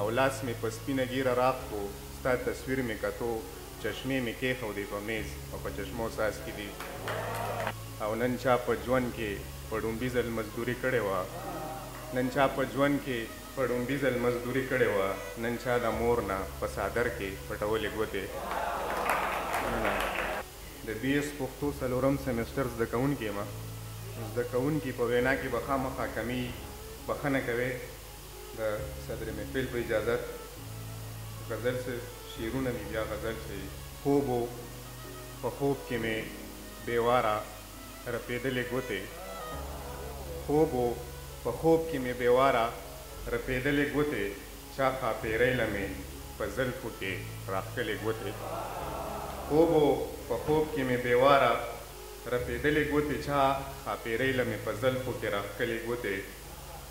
او لاس مې په سپینه ګیره راغ کو ستا تصویر مې کتو چشمې مې کېښودې په میز او په چشمو څاڅکي دي او نن چا په ژوند کې په ډومبي ځل مزدوري کړې وه نن چا په ژوند کې په ډومبي ځل مزدوري کړې وه نن چا د مور نه په څادر کې پټولې ګوتې د بي ایس پښتو څلورم سیمسټر زده کوونکی یم زده کوونکي په وینا کې به خامخا کمی بخښنه کوې د صدر محفل په اجازت غزل سے شعرونه مې بیا غزل سے خوب و په خوب کې مې بېواره رپېدلې ګوتې خوب و په خوب کې مې بېواره رپېدلې ګوتې چا ښاپېرۍ له مې په زلفو کې راښکلې ګوتې خوب و په خوب کې مې بېواره رپېدلې ګوتې چا ښاپېرۍ له مې په زلفو کې راښکلې ګوتې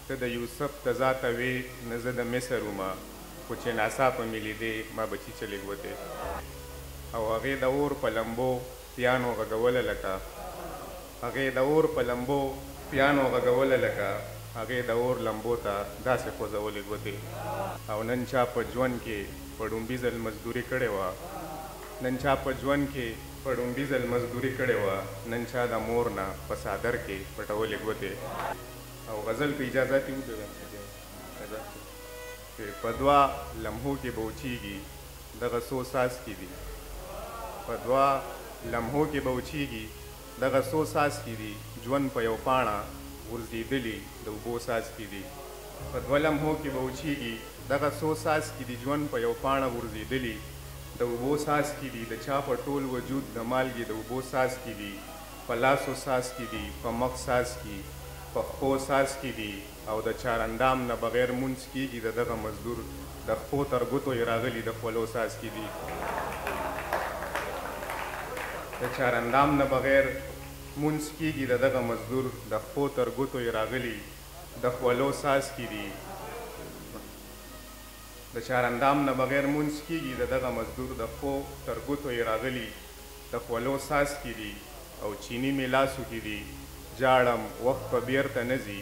ته د یوسف د ذاته وې نه زه د مصر ومه خو چې ناڅاپه مې لیدې ما به چیچلې ګوتې او هغې د اور په لمبو پیانو غږوله لکه هغې د اور په لمبو پیانو غږوله لکه هغې د اور لمبو ته داسې خوځولې ګوتې او نن چا په ژوند کې په ډومبي ځل مزدوري کړې وه نن چا په ژوند کې په ډومبي ځل مزدوري کړې وه نن چا د مور نه په څادر کې پټولې ګوتې او غزل په اجازت یې وګورم چې په دوه لمحو کې به وچیږي دغه څو څاڅکي دي په دوه لمحو کې به وچیږي دغه څو څاڅکي دي ژوند په یو پاڼه غورځېدلي د اوبو څاڅکي دي په دوه لمحو کې به وچیږي دغه څو څاڅکي دي ژوند په یو پاڼه غورځېدلي د اوبو څاڅکي دي د چا په ټول وجود د مالګې د اوبو څاڅکي دي په لاسو څاڅکي دي په مخ څاڅکي په خپو څاڅکي دي او د چارندام نه بغیر مونځ کېږي د دغه مزدور د خپو تر ګوتو یې راغلي د خولو څاڅکي دي د چارندام نه بغیر مونځ کېږي د دغه مزدور د خپو تر ګوتو یې راغلي د خولو څاڅکي دي د چارندام نه بغیر مونځ کېږي د دغه مزدور د خپو تر ګوتو یې راغلي د خولو څاڅکي دي او چینی مې لاسو کې دي جاړم وخت په بیرته نه ځي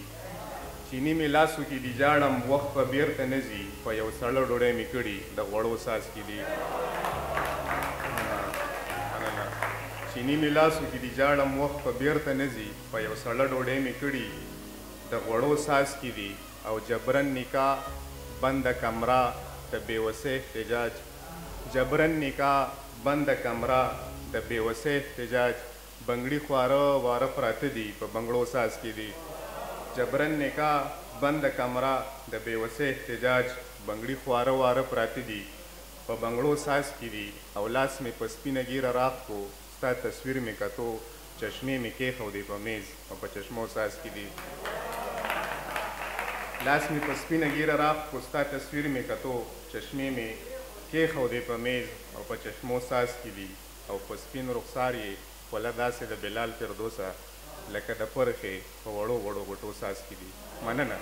چینی مې لاسو کې دي جاړم وخت په بیرته نه ځي په یو سړه ډوډۍ مې کړي د غوړو څاڅکي دي چینی مې لاسو کې دي جاړم وخت په بیرته نه ځي په یو سړه ډوډۍ مې کړي د غوړو څاڅکي دي او جبرن نکاح بند کمره د بېوسۍ احتجاج جبرن نکاح بند کمره د بېوسۍ احتجاج بنګړي خواره واره پراته دي په بنګړو څاڅکي دي جبرن نکاح بند کمره د بېوسۍ احتجاج بنګړي خواره واره پراته دي په بنګړو څاڅکي دي او لاس مې په سپینه ګیره راغ کو ستا تصویر مې کتو چشمې مې کېښودې په میز او په چشمو څاڅکي دي لاس مې په سپینه ګیره راغ کو ستا تصویر مې کتو چشمې مې کېښودې په میز او په چشمو څاڅکي دي او په سپین رخسار یې خوله داسې د بلال فردوسه لکه د پرخې په وړو وړو غوټو څاڅکي دي مننه